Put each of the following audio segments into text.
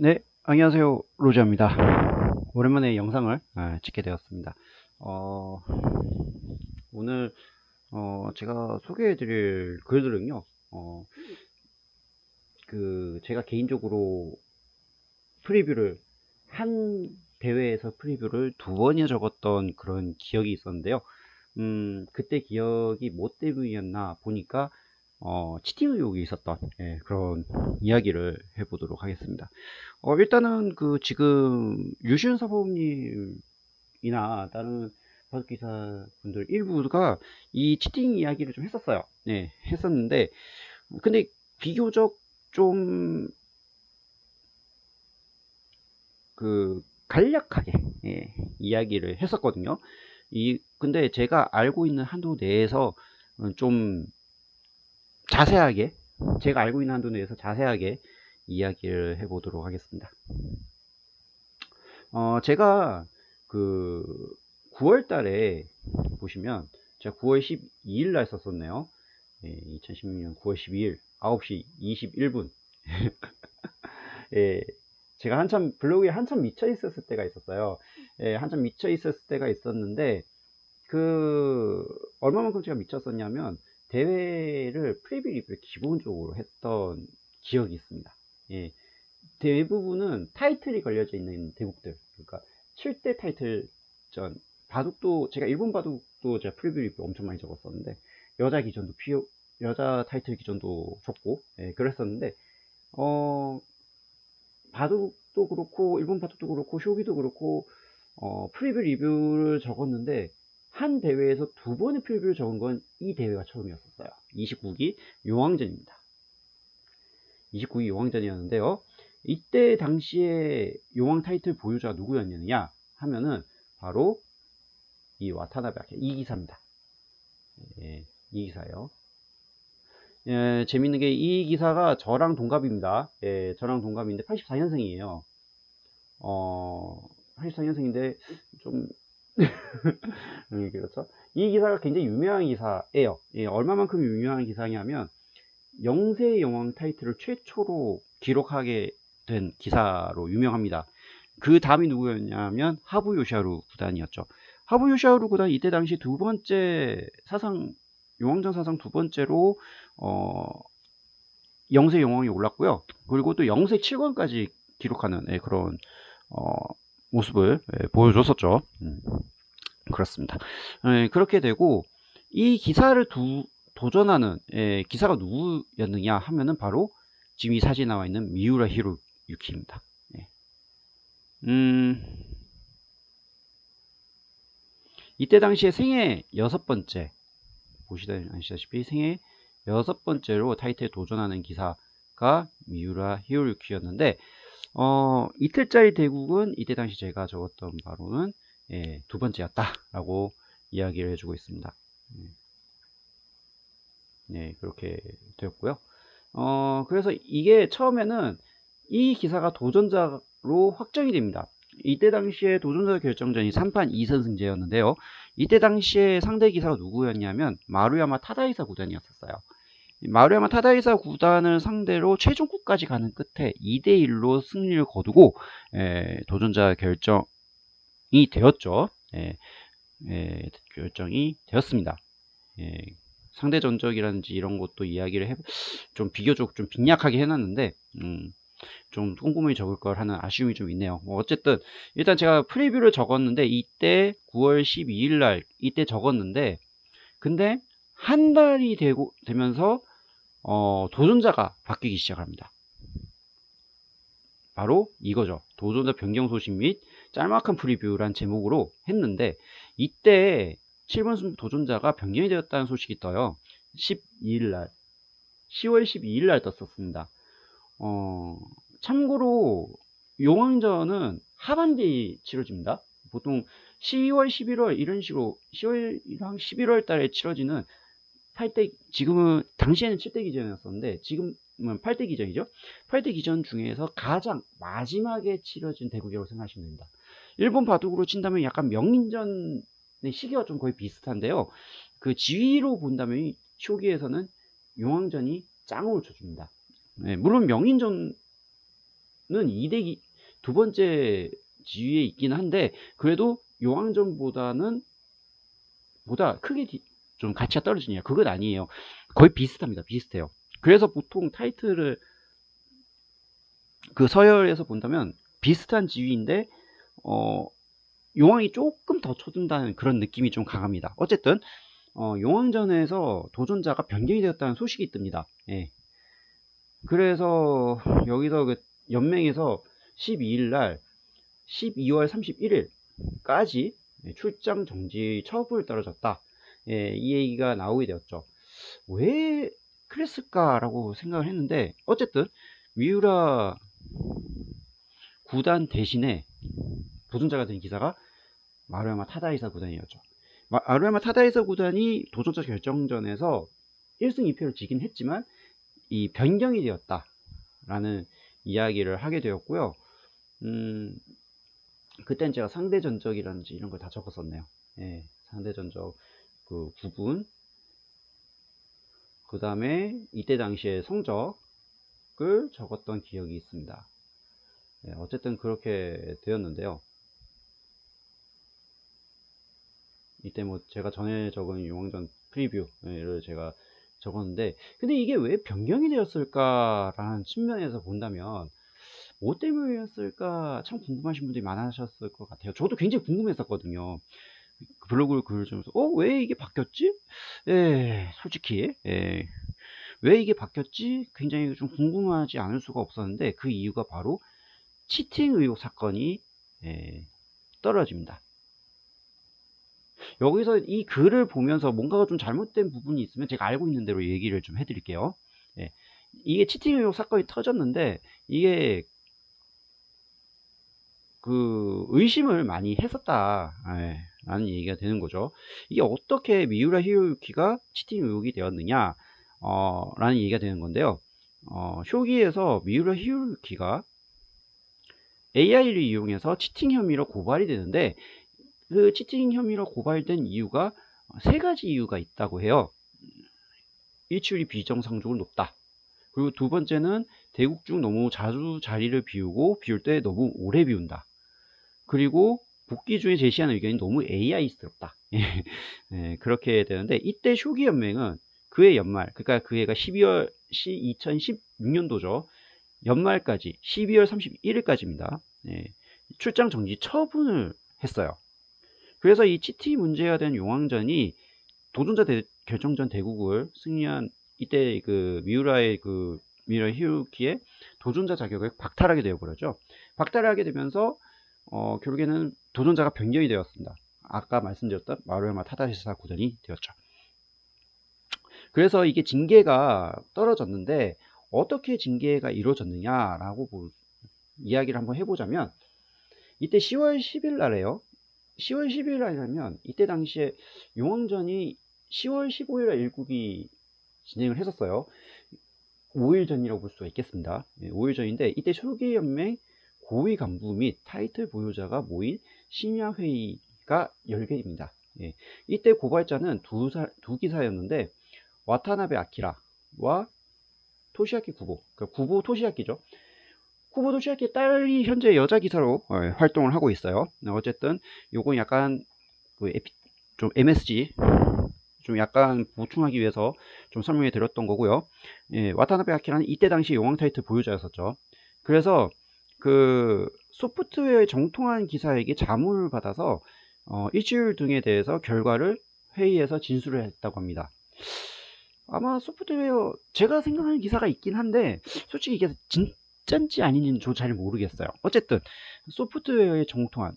네, 안녕하세요. 로즈입니다. 오랜만에 영상을 찍게 되었습니다. 어, 오늘 제가 소개해드릴 글들은요. 제가 개인적으로 프리뷰를 한 대회에서 프리뷰를 두 번이나 적었던 그런 기억이 있었는데요. 그때 기억이 뭐 때문이었나 보니까 치팅 의혹이 있었던 그런 이야기를 해보도록 하겠습니다. 일단은 지금 유시은 사범님이나 다른 바둑 기사 분들 일부가 이 치팅 이야기를 좀 했었어요. 네, 했었는데 근데 비교적 좀 간략하게 이야기를 했었거든요. 근데 제가 알고 있는 한도 내에서 좀 자세하게 제가 알고 있는 한도 내에서 자세하게 이야기를 해보도록 하겠습니다. 제가 그 9월 달에 보시면 제가 9월 12일 날 썼었네요. 2016년 9월 12일 9시 21분. 예, 제가 블로그에 한참 미쳐 있었을 때가 있었어요. 한참 미쳐 있었을 때가 있었는데 얼마만큼 제가 미쳤었냐면 대회를 프리뷰 리뷰를 기본적으로 했던 기억이 있습니다. 예, 대부분은 타이틀이 걸려져 있는 대국들, 그러니까 7대 타이틀전, 바둑도 제가 일본 바둑도 제가 프리뷰 리뷰 엄청 많이 적었었는데 여자 기전도 여자 타이틀 기전도 적고 그랬었는데 어 바둑도 그렇고 일본 바둑도 그렇고 쇼기도 그렇고 프리뷰 리뷰를 적었는데 한 대회에서 두 번의 프리뷰를 적은 건 이 대회가 처음이었었어요. 29기 용왕전입니다. 29기 용왕전이었는데요. 이때 당시에 용왕 타이틀 보유자가 누구였느냐 하면은 바로 이 와타나베 아키라 이 기사입니다. 예, 이 기사예요. 예, 재밌는 게 이 기사가 저랑 동갑입니다. 예, 저랑 동갑인데 84년생이에요. 84년생인데 좀 그렇죠. 이 기사가 굉장히 유명한 기사예요. 예, 얼마만큼 유명한 기사냐면 영세 영왕 타이틀을 최초로 기록하게 된 기사로 유명합니다. 그 다음이 누구였냐면 하부 요시하루 구단이었죠. 하부 요시하루 구단 이때 당시 두 번째 사상 용왕전 사상 두 번째로 영세 용왕이 올랐고요. 그리고 또 영세 7권까지 기록하는 그런 어, 모습을 보여줬었죠. 그렇습니다. 그렇게 되고 이 기사를 도전하는 기사가 누구였느냐 하면은 바로 지금 이 사진에 나와 있는 미우라 히로 유키입니다. 음, 이때 당시에 생애 여섯 번째 아시다시피 생애 여섯 번째로 타이틀에 도전하는 기사가 미우라 히로유키였는데 이틀짜리 대국은 이때 당시 제가 적었던 바로는 두 번째였다라고 이야기를 해주고 있습니다. 네, 그렇게 되었고요. 그래서 이게 처음에는 이 기사가 도전자로 확정이 됩니다. 이때 당시에 도전자 결정전이 3판 2선승제였는데요. 이때 당시에 상대 기사가 누구였냐면 마루야마 타다이사 구단이었어요. 마루야마 타다이사 구단을 상대로 최종국까지 가는 끝에 2대1로 승리를 거두고 도전자 결정이 되었죠. 결정이 되었습니다. 상대 전적이라든지 이런 것도 이야기를 좀 비교적 좀 빈약하게 해놨는데 좀 꼼꼼히 적을 걸 하는 아쉬움이 좀 있네요. 뭐 어쨌든 일단 제가 프리뷰를 적었는데 이때 9월 12일 날 이때 적었는데 근데 한 달이 되면서 도전자가 바뀌기 시작합니다. 바로 이거죠. 도전자 변경 소식 및 짤막한 프리뷰란 제목으로 했는데 이때 7번 승부 도전자가 변경이 되었다는 소식이 떠요. 12일 날 10월 12일 날 떴었습니다. 참고로 용왕전은 하반기에 치러집니다. 보통 10월, 11월 이런 식으로 10월이랑 11월 달에 치러지는 8대 지금은 당시에는 7대 기전이었었는데 지금은 8대 기전이죠. 8대 기전 중에서 가장 마지막에 치러진 대국이라고 생각하시면 됩니다. 일본 바둑으로 친다면 약간 명인전의 시기와 좀 거의 비슷한데요. 그 지위로 본다면 초기에서는 용왕전이 짱으로 쳐줍니다. 물론 명인전 두 번째 지위에 있긴 한데, 그래도 용왕전보다 크게 좀 가치가 떨어지냐? 그건 아니에요. 거의 비슷합니다. 비슷해요. 그래서 보통 타이틀을 그 서열에서 본다면 비슷한 지위인데, 어, 용왕이 조금 더 쳐준다는 그런 느낌이 좀 강합니다. 어쨌든 용왕전에서 도전자가 변경이 되었다는 소식이 뜹니다. 예. 그래서 여기서 그 연맹에서 12일 날 12월 31일까지 출장 정지 처분을 떨어졌다. 예, 이 얘기가 나오게 되었죠. 왜 그랬을까라고 생각을 했는데, 어쨌든 미우라 구단 대신에 도전자가 된 기사가 마루야마 타다이사 구단이었죠. 마루야마 타다이사 구단이 도전자 결정전에서 1승 2패를 지긴 했지만 이 변경이 되었다라는 이야기를 하게 되었고요. 그땐 제가 상대 전적이라든지 이런 걸 다 적었었네요. 예, 상대 전적 그 부분, 그 다음에 이때 당시의 성적을 적었던 기억이 있습니다. 예, 어쨌든 그렇게 되었는데요. 이때 뭐 제가 전에 적은 용왕전 프리뷰를 제가 적었는데, 근데 이게 왜 변경이 되었을까라는 측면에서 본다면 뭐 때문이었을까 참 궁금하신 분들이 많으셨을 것 같아요. 저도 굉장히 궁금했었거든요. 블로그 글을 주면서 왜 이게 바뀌었지? 예, 솔직히 왜 이게 바뀌었지? 굉장히 좀 궁금하지 않을 수가 없었는데, 그 이유가 바로 치팅 의혹 사건이 떨어집니다. 여기서 이 글을 보면서 뭔가가 좀 잘못된 부분이 있으면 제가 알고 있는 대로 얘기를 좀 해드릴게요. 예, 이게 치팅 의혹 사건이 터졌는데, 이게 그 의심을 많이 했었다, 라는 얘기가 되는 거죠. 이게 어떻게 미우라 히로유키가 치팅 의혹이 되었느냐 라는 얘기가 되는 건데요. 쇼기에서 미우라 히로유키가 AI를 이용해서 치팅 혐의로 고발이 되는데, 그 치팅 혐의로 고발된 이유가 세 가지 이유가 있다고 해요. 일출이 비정상적으로 높다. 그리고 두 번째는 대국 중 너무 자주 자리를 비우고 비울 때 너무 오래 비운다. 그리고 복귀 중에 제시하는 의견이 너무 AI스럽다. 그렇게 되는데, 이때 쇼기 연맹은 그해 연말, 그러니까 그 해가 2016년도죠. 연말까지 12월 31일까지입니다. 출장 정지 처분을 했어요. 그래서 이 치티 문제가 된 용왕전이 도전자 결정전 대국을 승리한 이때 그 미우라 히루키의 도전자 자격을 박탈하게 되어버렸죠. 박탈하게 되면서 결국에는 도전자가 변경이 되었습니다. 아까 말씀드렸던 마루야마 타다시사 구단이 되었죠. 그래서 이게 징계가 떨어졌는데, 어떻게 징계가 이루어졌느냐라고 이야기를 한번 해보자면, 이때 10월 10일 날에요. 10월 10일 날이라면 이때 당시에 용왕전이 10월 15일 날 일국이 진행을 했었어요. 5일 전이라고 볼 수가 있겠습니다. 5일 전인데, 이때 쇼기연맹 고위 간부 및 타이틀 보유자가 모인 심야회의가 열립니다. 이때 고발자는 두 기사였는데, 와타나베 아키라와 토시야키 구보, 그러니까 구보 토시야키죠. 구보 토시야키의 딸이 현재 여자 기사로 활동을 하고 있어요. 어쨌든 요건 약간 좀 MSG 좀 약간 보충하기 위해서 좀 설명해 드렸던 거고요. 와타나베 아키라는 이때 당시 용왕 타이틀 보유자였었죠. 그래서 그 소프트웨어의 정통한 기사에게 자문을 받아서 일주일 등에 대해서 결과를 회의에서 진술을 했다고 합니다. 아마 소프트웨어, 제가 생각하는 기사가 있긴 한데 솔직히 이게 진짠지 아닌지는 저 잘 모르겠어요. 어쨌든 소프트웨어의 정통한,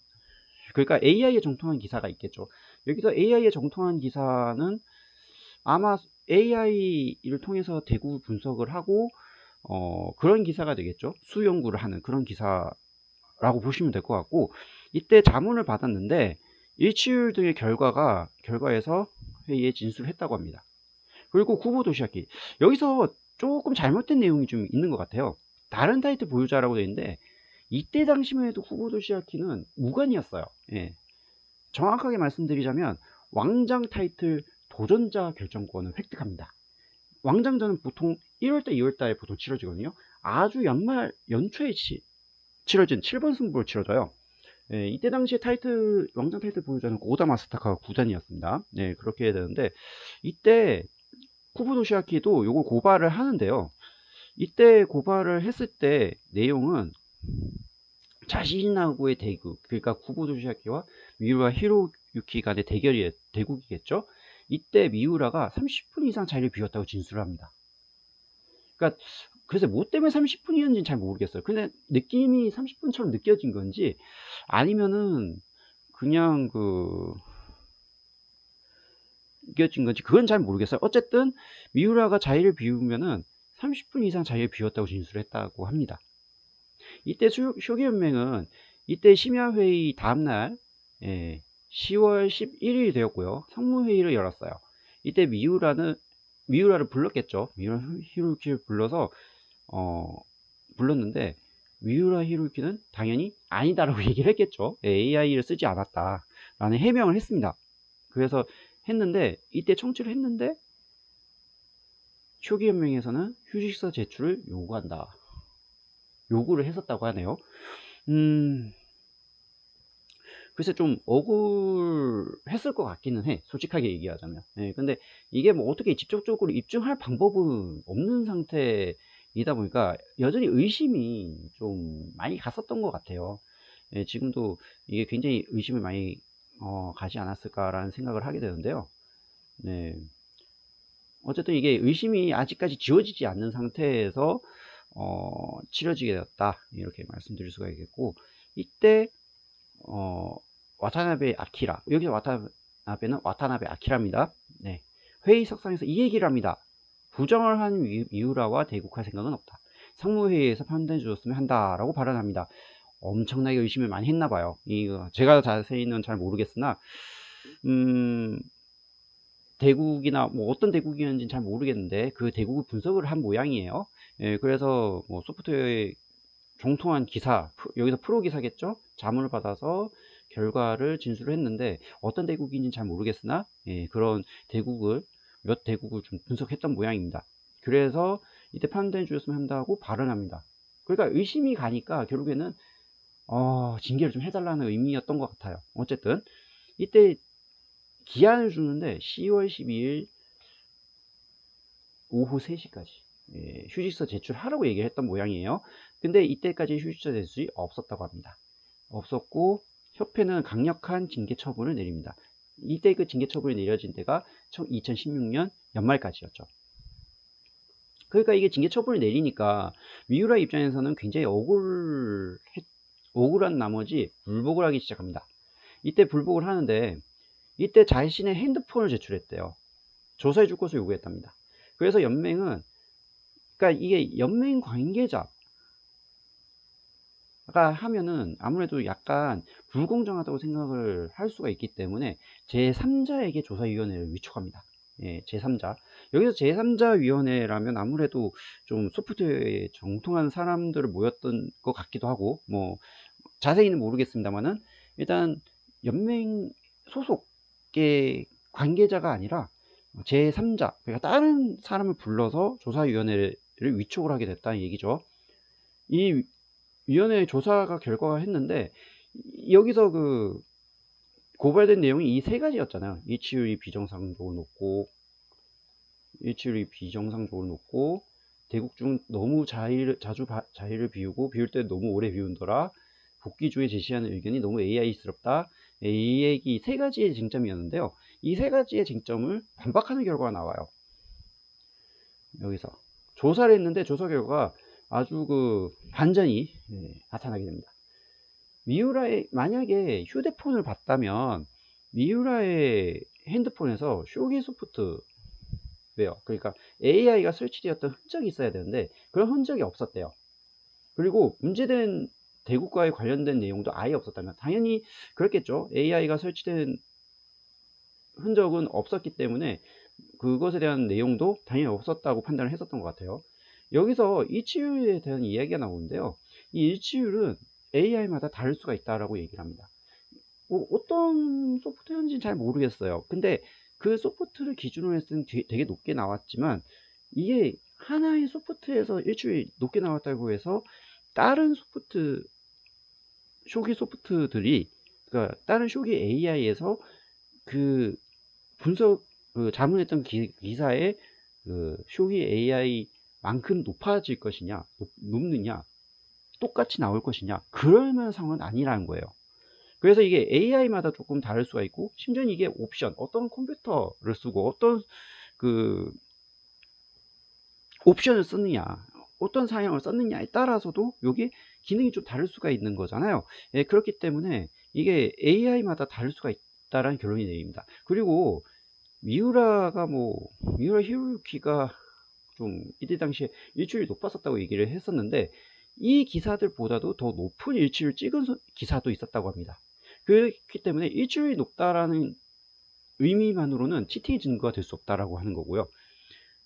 그러니까 AI의 정통한 기사가 있겠죠. 여기서 AI의 정통한 기사는 아마 AI를 통해서 대구 분석을 하고 그런 기사가 되겠죠. 수연구를 하는 그런 기사라고 보시면 될 것 같고, 이때 자문을 받았는데 일치율 등의 결과에서 회의에 진술했다고 합니다. 그리고 구보 도시야키, 여기서 조금 잘못된 내용이 좀 있는 것 같아요. 다른 타이틀 보유자라고 되어 있는데, 이때 당시만 해도 후보 도시야키는 무관이었어요. 정확하게 말씀드리자면 왕장 타이틀 도전자 결정권을 획득합니다. 왕장전은 보통 1월달, 2월달에 보통 치러지거든요. 아주 연초에 치러진 7번 승부를 치러져요. 예, 이때 당시에 왕장 타이틀 보유자는 오다 마사타카 구단이었습니다. 네, 그렇게 해야 되는데, 이때 쿠부도시아키도 요거 고발을 하는데요. 이때 고발을 했을 때 내용은 자신하고의 대국, 그러니까 쿠부도시아키와 미우라 히로유키 간의 대국이겠죠. 이때 미우라가 30분 이상 자리를 비웠다고 진술을 합니다. 그러니까 그래서 뭐 때문에 30분이었는지는 잘 모르겠어요. 근데 느낌이 30분처럼 느껴진 건지 아니면은 그냥 느껴진 건지 그건 잘 모르겠어요. 어쨌든 미우라가 자리를 비우면은 30분 이상 자리를 비웠다고 진술했다고 합니다. 이때 쇼기연맹은 이때 심야회의 다음날 10월 11일이 되었고요. 상무회의를 열었어요. 이때 미우라를 불렀겠죠. 미우라 히로유키를 불러서 불렀는데 미우라 히로유키는 당연히 아니다라고 얘기를 했겠죠. AI를 쓰지 않았다 라는 해명을 했습니다. 그래서 했는데 이때 청취를 했는데 쇼기연맹에서는 휴직서 제출을 요구를 했었다고 하네요. 글쎄 좀 억울했을 것 같기는 해. 솔직하게 얘기하자면. 예, 근데 이게 뭐 어떻게 직접적으로 입증할 방법은 없는 상태이다 보니까 여전히 의심이 좀 많이 갔었던 것 같아요. 예, 지금도 이게 굉장히 의심을 많이 가지 않았을까라는 생각을 하게 되는데요. 네. 어쨌든 이게 의심이 아직까지 지워지지 않는 상태에서 치러지게 되었다. 이렇게 말씀드릴 수가 있겠고, 이때 어, 와타나베 아키라. 여기서 와타나베는 와타나베 아키라입니다. 네. 회의석상에서 이 얘기를 합니다. 부정을 한 미우라와 대국할 생각은 없다. 상무회의에서 판단해 주었으면 한다라고 발언합니다. 엄청나게 의심을 많이 했나 봐요. 이거 제가 자세히는 잘 모르겠으나 대국이나 뭐 어떤 대국이었는지는 잘 모르겠는데 그 대국을 분석을 한 모양이에요. 예, 그래서 뭐 소프트웨어에 정통한 기사, 여기서 프로 기사겠죠? 자문을 받아서 결과를 진술을 했는데 어떤 대국인지는 잘 모르겠으나 예, 그런 몇 대국을 좀 분석했던 모양입니다. 그래서 이때 판단해 주셨으면 한다고 발언합니다. 그러니까 의심이 가니까 결국에는 징계를 좀 해달라는 의미였던 것 같아요. 어쨌든 이때 기한을 주는데 10월 12일 오후 3시까지 휴직서 제출하라고 얘기를 했던 모양이에요. 근데 이때까지 휴직서 제출이 없었다고 합니다. 없었고 협회는 강력한 징계 처분을 내립니다. 이때 그 징계 처분이 내려진 때가 2016년 연말까지였죠. 그러니까 이게 징계 처분을 내리니까 미우라 입장에서는 굉장히 억울한 나머지 불복을 하기 시작합니다. 이때 불복을 하는데 이때 자신의 핸드폰을 제출했대요. 조사해 줄 것을 요구했답니다. 그래서 연맹은 그러니까 이게 연맹 관계자가 하면은 아무래도 약간 불공정하다고 생각을 할 수가 있기 때문에 제3자에게 조사위원회를 위촉합니다. 예, 제3자. 여기서 제3자 위원회라면 아무래도 좀 소프트웨어에 정통한 사람들을 모였던 것 같기도 하고, 뭐, 자세히는 모르겠습니다만은, 일단, 연맹 소속의 관계자가 아니라 제3자, 그러니까 다른 사람을 불러서 조사위원회를 위촉을 하게 됐다는 얘기죠. 이 위원회 조사가 결과가 했는데 여기서 고발된 내용이 이 세 가지였잖아요. 이치율이 비정상적으로 높고 대국 중 너무 자주 자리를 비우고 비울 때 너무 오래 비운더라. 복귀 주에 제시하는 의견이 너무 AI스럽다. 이 얘기 세 가지의 쟁점이었는데요. 이 세 가지의 쟁점을 반박하는 결과가 나와요. 여기서 조사를 했는데 조사 결과가 아주 반전이 나타나게 됩니다. 미우라의 만약에 휴대폰을 봤다면 미우라의 핸드폰에서 쇼기 소프트웨어, 그러니까 AI가 설치되었던 흔적이 있어야 되는데 그런 흔적이 없었대요. 그리고 문제된 대국과에 관련된 내용도 아예 없었다면 당연히 그렇겠죠. AI가 설치된 흔적은 없었기 때문에 그것에 대한 내용도 당연히 없었다고 판단을 했었던 것 같아요. 여기서 일치율에 대한 이야기가 나오는데요. 이 일치율은 AI마다 다를 수가 있다라고 얘기를 합니다. 어떤 소프트웨어인지는 잘 모르겠어요. 근데 그 소프트를 기준으로 했을 때는 되게 높게 나왔지만 이게 하나의 소프트에서 일주일 높게 나왔다고 해서 다른 소프트 쇼기 소프트들이, 그러니까 다른 쇼기 AI에서 그 분석, 자문했던 기사의 쇼기 AI만큼 높아질 것이냐, 높느냐, 똑같이 나올 것이냐, 그럴 상황은 아니라는 거예요. 그래서 이게 AI마다 조금 다를 수가 있고, 심지어 이게 옵션, 어떤 컴퓨터를 쓰고 어떤 그 옵션을 쓰느냐, 어떤 사양을 썼느냐에 따라서도 여기 기능이 좀 다를 수가 있는 거잖아요. 예, 그렇기 때문에 이게 AI마다 다를 수가 있다라는 결론이 내립니다. 그리고 미우라 히로유키가 좀 이때 당시에 일출이 높았었다고 얘기를 했었는데, 이 기사들보다도 더 높은 일출을 찍은 기사도 있었다고 합니다. 그렇기 때문에 일출이 높다라는 의미만으로는 치팅의 증거가 될 수 없다라고 하는 거고요.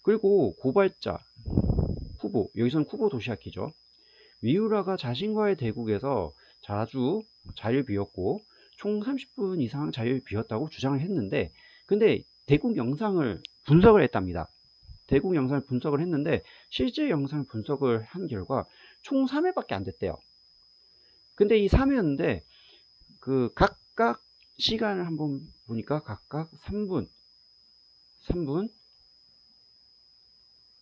그리고 고발자 후보, 여기서는 후보 도시아키죠. 미우라가 자신과의 대국에서 자주 자리를 비웠고 총 30분 이상 자리를 비웠다고 주장을 했는데, 근데 대국 영상을 분석을 했답니다. 대국 영상을 분석을 했는데 실제 영상을 분석을 한 결과 총 3회밖에 안 됐대요. 근데 이 3회였는데 그 각각 시간을 한번 보니까 각각 3분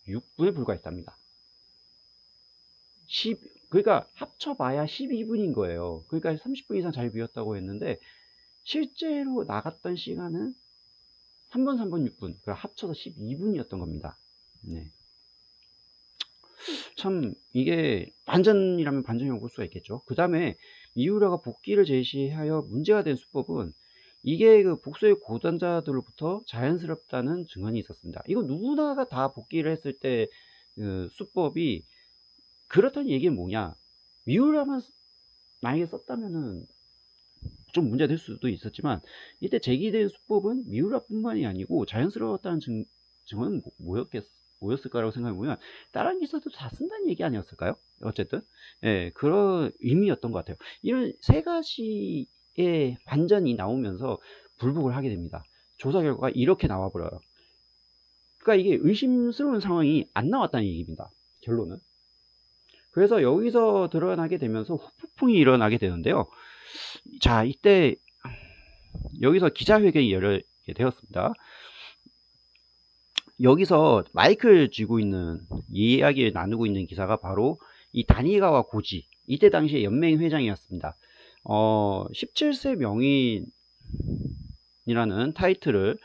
6분에 불과했답니다. 그러니까 합쳐봐야 12분인 거예요. 그러니까 30분 이상 자리 비웠다고 했는데 실제로 나갔던 시간은 3분 6분, 그러니까 합쳐서 12분이었던 겁니다. 네. 참 이게 반전이라면 반전이라고 볼 수가 있겠죠. 그 다음에 미우라가 복귀를 제시하여 문제가 된 수법은, 이게 그 복수의 고단자들로부터 자연스럽다는 증언이 있었습니다. 이거 누구나가 다 복귀를 했을 때 수법이 그렇다는 얘기는 뭐냐, 미우라만 만약에 썼다면은 좀 문제가 될 수도 있었지만, 이때 제기된 수법은 미우라뿐만이 아니고 자연스러웠다는 증언은 뭐였을까라고 생각해보면 다른 기사도 다 쓴다는 얘기 아니었을까요? 어쨌든 그런 의미였던 것 같아요. 이런 세 가지의 반전이 나오면서 불복을 하게 됩니다. 조사 결과가 이렇게 나와버려요. 그러니까 이게 의심스러운 상황이 안 나왔다는 얘기입니다. 결론은. 그래서 여기서 드러나게 되면서 후폭풍이 일어나게 되는데요. 자, 이때 여기서 기자회견이 열리게 되었습니다. 여기서 마이크를 쥐고 있는, 이야기를 나누고 있는 기사가 바로 이 다니가와 고지, 이때 당시에 연맹 회장이었습니다. 17세 명인이라는 타이틀을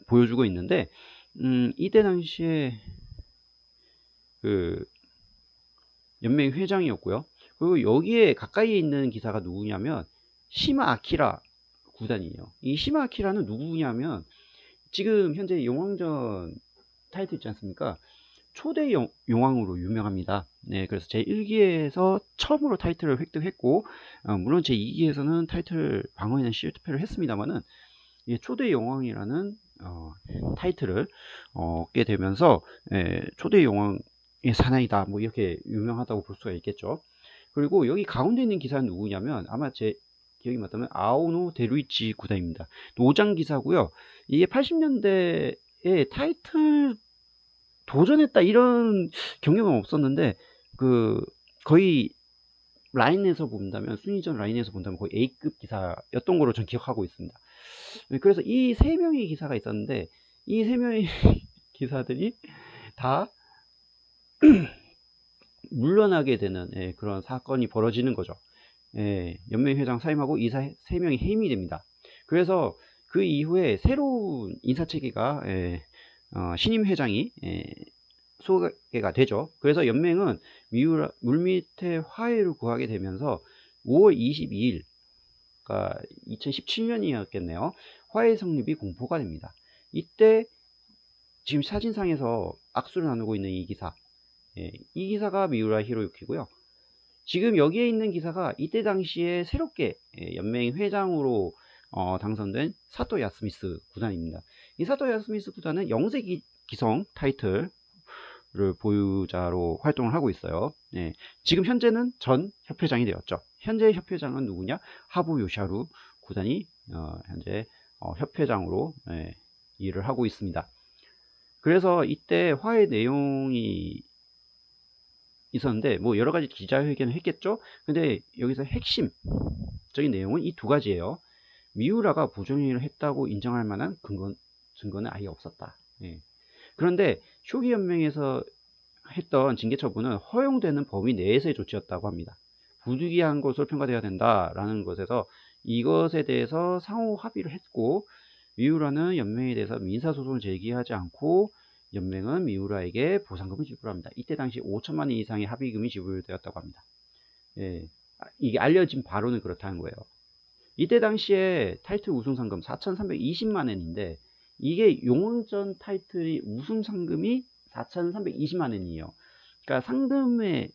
보여주고 있는데, 이때 당시에 그 연맹 회장이었고요. 그리고 여기에 가까이에 있는 기사가 누구냐면 시마 아키라 구단이에요. 이 시마 아키라는 누구냐면 지금 현재 용왕전 타이틀 있지 않습니까? 초대 용왕으로 유명합니다. 네, 그래서 제1기에서 처음으로 타이틀을 획득했고, 물론 제2기에서는 타이틀 방어에는 실패를 했습니다만은, 초대 용왕이라는 타이틀을 얻게 되면서 초대 용왕의 사나이다, 뭐 이렇게 유명하다고 볼 수가 있겠죠. 그리고 여기 가운데 있는 기사는 누구냐면, 아마 제 기억이 맞다면 아오노 데루이치 구다입니다. 노장 기사고요. 이게 80년대에 타이틀 도전했다 이런 경력은 없었는데, 그 거의 라인에서 본다면, 순위전 라인에서 본다면 거의 A급 기사였던 걸로 전 기억하고 있습니다. 그래서 이 세 명의 기사가 있었는데, 이 세 명의 기사들이 다 물러나게 되는 그런 사건이 벌어지는 거죠. 연맹회장 사임하고 이 세 명이 해임이 됩니다. 그래서 그 이후에 새로운 인사체계가 신임 회장이 소개가 되죠. 그래서 연맹은 물밑의 화해를 구하게 되면서 5월 22일, 그러니까 2017년이었겠네요. 화해 성립이 공포가 됩니다. 이때 지금 사진상에서 악수를 나누고 있는 이 기사, 이 기사가 미우라 히로유키고요. 지금 여기에 있는 기사가 이때 당시에 새롭게 연맹 회장으로 당선된 사토 야스미스 구단입니다. 이 사토 야스미스 구단은 영세 기성 타이틀을 보유자로 활동을 하고 있어요. 지금 현재는 전 협회장이 되었죠. 현재 협회장은 누구냐? 하부 요샤루 구단이 현재 협회장으로 일을 하고 있습니다. 그래서 이때 화해 내용이 있었는데 뭐 여러 가지 기자회견을 했겠죠. 근데 여기서 핵심적인 내용은 이 두 가지예요. 미우라가 부정행위를 했다고 인정할 만한 증거는 아예 없었다. 예. 그런데 쇼기 연맹에서 했던 징계 처분은 허용되는 범위 내에서의 조치였다고 합니다. 부득이한 것으로 평가되어야 된다라는 것에서 이것에 대해서 상호 합의를 했고, 미우라는 연맹에 대해서 민사소송을 제기하지 않고 연맹은 미우라에게 보상금을 지불합니다. 이때 당시 5천만 원 이상의 합의금이 지불되었다고 합니다. 예, 이게 알려진 바로는 그렇다는 거예요. 이때 당시에 타이틀 우승 상금 4,320만 원인데 이게 용왕전 타이틀이 우승 상금이 4,320만 원이에요. 그러니까 상금의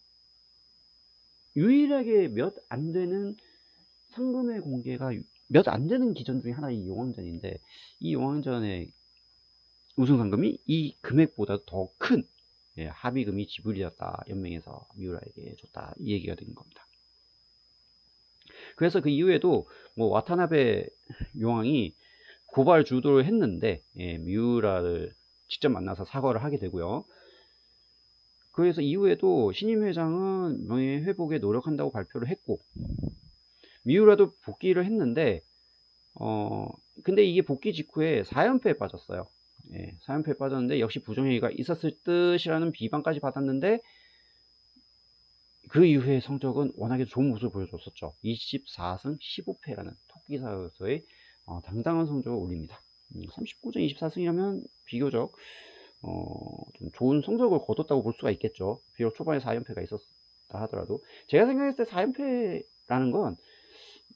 유일하게 몇 안 되는 상금의 공개가 몇 안 되는 기전 중에 하나가 이 용왕전인데, 이 용왕전의 우승 상금이 이 금액보다 더 큰 합의금이 지불이었다. 연맹에서 미우라에게 줬다. 이 얘기가 된 겁니다. 그래서 그 이후에도 뭐 와타나베 용왕이 고발 주도를 했는데 미우라를 직접 만나서 사과를 하게 되고요. 그래서 이후에도 신임 회장은 명예회복에 노력한다고 발표를 했고, 미우라도 복귀를 했는데 근데 이게 복귀 직후에 4연패에 빠졌어요. 4연패에 빠졌는데 역시 부정행위가 있었을 듯이라는 비방까지 받았는데, 그 이후의 성적은 워낙에 좋은 모습을 보여줬었죠. 24승 15패라는 토끼사에서의 당당한 성적을 올립니다. 39전 24승이라면 비교적 좀 좋은 성적을 거뒀다고 볼 수가 있겠죠. 비록 초반에 4연패가 있었다 하더라도. 제가 생각했을 때 4연패라는 건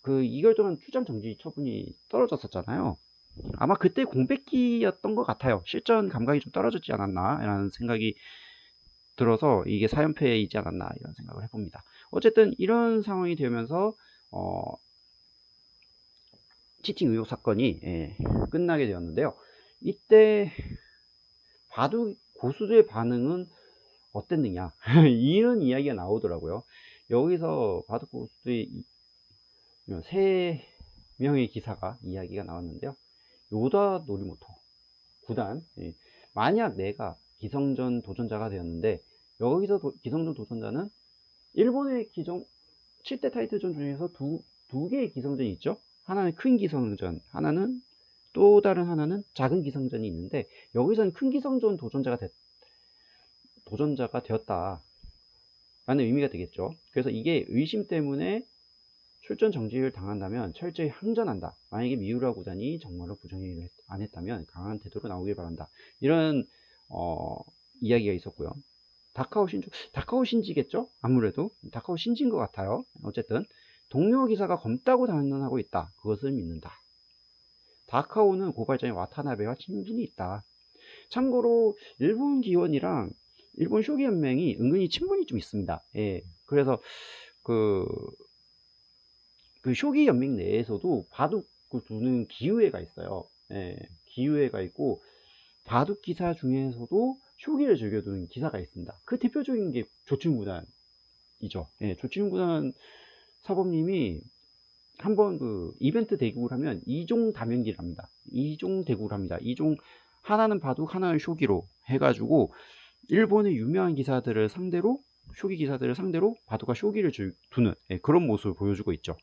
그 2개월 동안 출장 정지 처분이 떨어졌었잖아요. 아마 그때 공백기였던 것 같아요. 실전 감각이 좀 떨어졌지 않았나 라는 생각이 들어서 이게 4연패이지 않았나 이런 생각을 해봅니다. 어쨌든 이런 상황이 되면서 치팅 의혹 사건이 끝나게 되었는데요. 이때 바둑 고수들의 반응은 어땠느냐 이런 이야기가 나오더라고요. 여기서 바둑 고수들의 3명의 기사가 이야기가 나왔는데요. 요다 노리모토 구단, 만약 내가 기성전 도전자가 되었는데 여기서 기성전 도전자는 일본의 기성 7대 타이틀전 중에서 두 개의 기성전이 있죠. 하나는 큰 기성전, 하나는 또 다른 하나는 작은 기성전이 있는데, 여기서는 큰 기성전 도전자가 되었다 라는 의미가 되겠죠. 그래서 이게 의심 때문에 출전 정지를 당한다면 철저히 항전한다. 만약에 미우라 구단이 정말로 부정행위를 안 했다면 강한 태도로 나오길 바란다. 이런 이야기가 있었고요. 다카오 신지겠죠? 아무래도 다카오 신지인 것 같아요. 어쨌든 동료 기사가 검다고 단언하고 있다. 그것을 믿는다. 다카오는 고발자인 와타나베와 친분이 있다. 참고로 일본 기원이랑 일본 쇼기 연맹이 은근히 친분이 좀 있습니다. 그래서 그 쇼기 연맹 내에서도 바둑을 두는 기우회가 있어요. 기우회가 있고 바둑 기사 중에서도 쇼기를 즐겨두는 기사가 있습니다. 그 대표적인 게 조충구단이죠. 조충구단 사범님이 한번 그 이벤트 대국을 하면 2종 다면기를 합니다. 2종 대국을 합니다. 2종 하나는 바둑, 하나는 쇼기로 해가지고 일본의 유명한 기사들을 상대로, 쇼기 기사들을 상대로 바둑과 쇼기를 두는 그런 모습을 보여주고 있죠.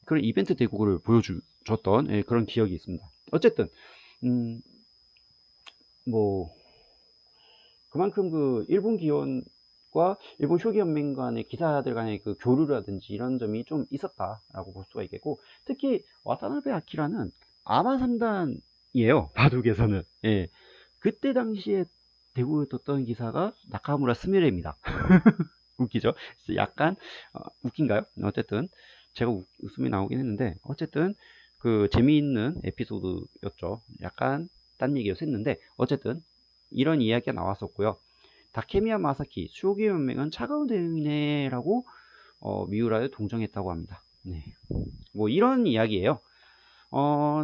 그런 이벤트 대국을 보여줬던 그런 기억이 있습니다. 어쨌든 뭐 그만큼 그 일본 기원과 일본 쇼기 연맹 간의 기사들 간의 그 교류라든지 이런 점이 좀 있었다라고 볼 수가 있겠고, 특히 와타나베 아키라는 아마 3단이에요. 바둑에서는. 그때 당시에 대국을 뒀던 기사가 나카무라 스미레입니다. 웃기죠? 약간 웃긴가요? 어쨌든 제가 웃음이 나오긴 했는데, 어쨌든 그 재미있는 에피소드였죠. 약간 딴 얘기를 했는데, 어쨌든 이런 이야기가 나왔었고요. 다케미야 마사키 쇼기 연맹은 차가운 대응이네 라고 미우라를 동정했다고 합니다. 뭐 이런 이야기예요.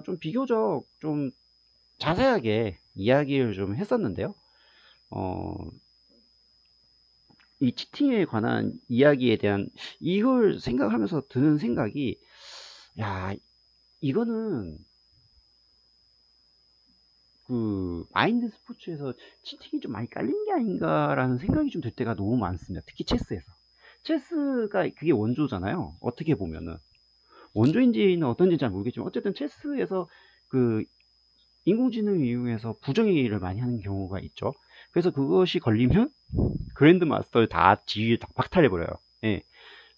좀 비교적 좀 자세하게 이야기를 좀 했었는데요. 이 치팅에 관한 이야기에 대한 이걸 생각하면서 드는 생각이, 야, 이거는 그 마인드 스포츠에서 치팅이 좀 많이 깔린 게 아닌가라는 생각이 좀 들 때가 너무 많습니다. 특히 체스에서. 체스가 그게 원조잖아요. 어떻게 보면은 원조인지는 어떤지 잘 모르겠지만 어쨌든 체스에서 그 인공지능을 이용해서 부정행위를 많이 하는 경우가 있죠. 그래서 그것이 걸리면 그랜드 마스터를 다 지위를 다 박탈해버려요. 예.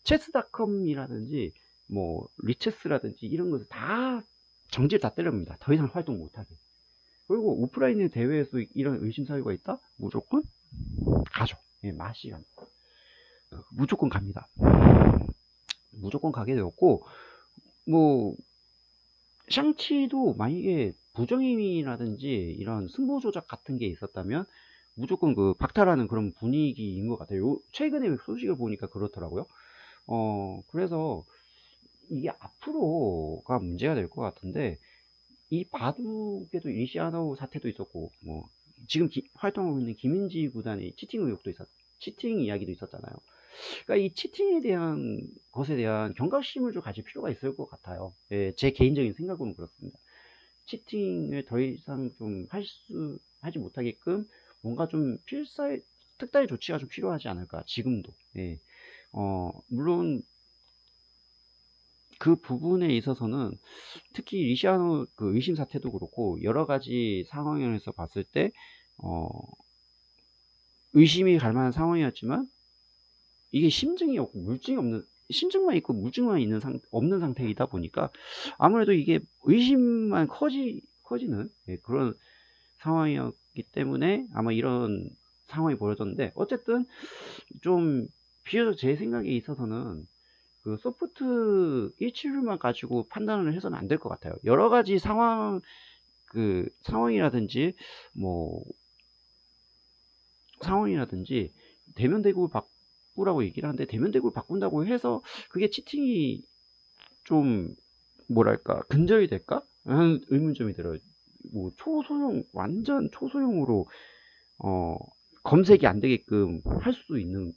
체스닷컴이라든지 뭐 리체스라든지 이런 것을 다 정지를 다 때립니다. 더 이상 활동 못하게. 그리고 오프라인의 대회에서 이런 의심 사유가 있다? 무조건 가죠. 예, 맛이 갑니다. 무조건 갑니다. 무조건 가게 되었고, 뭐 샹치도 만약에 부정행위라든지 이런 승부 조작 같은 게 있었다면 무조건 그 박탈하는 그런 분위기인 것 같아요. 최근에 소식을 보니까 그렇더라고요. 그래서 이게 앞으로가 문제가 될 것 같은데, 이 바둑에도 리시아노 사태도 있었고, 뭐 지금 활동하고 있는 김인지 구단의 치팅 의혹도 치팅 이야기도 있었잖아요. 그러니까 이 치팅에 대한 것에 대한 경각심을 좀 가질 필요가 있을 것 같아요. 예, 제 개인적인 생각으로는 그렇습니다. 치팅을 더 이상 좀 하지 못하게끔 뭔가 좀 특단의 조치가 좀 필요하지 않을까, 지금도. 예. 물론 그 부분에 있어서는 특히 리시아노 그 의심 사태도 그렇고 여러 가지 상황에서 봤을 때, 의심이 갈 만한 상황이었지만 이게 심증이 없고 물증이 없는, 심증만 있고 물증만 없는 상태이다 보니까 아무래도 이게 의심만 커지는, 예, 그런 상황이었기 때문에 아마 이런 상황이 벌어졌는데, 어쨌든 좀 비교적 제 생각에 있어서는 그 소프트 1치를만 가지고 판단을 해서는 안 될 것 같아요. 여러 가지 상황이라든지 뭐 상황이라든지 대면 대국을 바꾸라고 얘기를 하는데, 대면 대국을 바꾼다고 해서 그게 치팅이 좀 뭐랄까 근절이 될까 하는 의문점이 들어요. 뭐 완전 초소형으로 어 검색이 안 되게끔 할 수도 있는,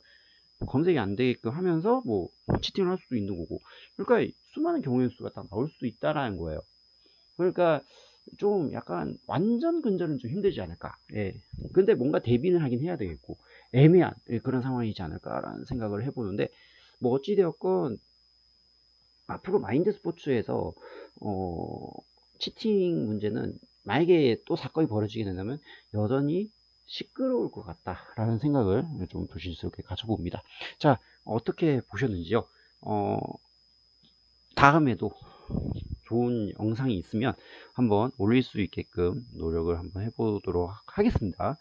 검색이 안 되게끔 하면서 뭐 치팅을 할 수도 있는 거고, 그러니까 수많은 경우의 수가 딱 나올 수도 있다라는 거예요. 그러니까 좀 약간 완전 근절은 좀 힘들지 않을까. 예. 근데 뭔가 대비는 하긴 해야 되겠고, 애매한, 예, 그런 상황이지 않을까라는 생각을 해보는데, 뭐 어찌되었건 앞으로 마인드 스포츠에서 치팅 문제는 만약에 또 사건이 벌어지게 된다면 여전히 시끄러울 것 같다라는 생각을 좀 조심스럽게 가져봅니다. 자, 어떻게 보셨는지요? 다음에도 좋은 영상이 있으면 한번 올릴 수 있게끔 노력을 한번 해보도록 하겠습니다.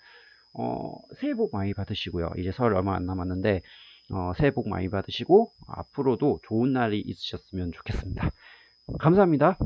새해 복 많이 받으시고요. 이제 설 얼마 안 남았는데 새해 복 많이 받으시고 앞으로도 좋은 날이 있으셨으면 좋겠습니다. 감사합니다.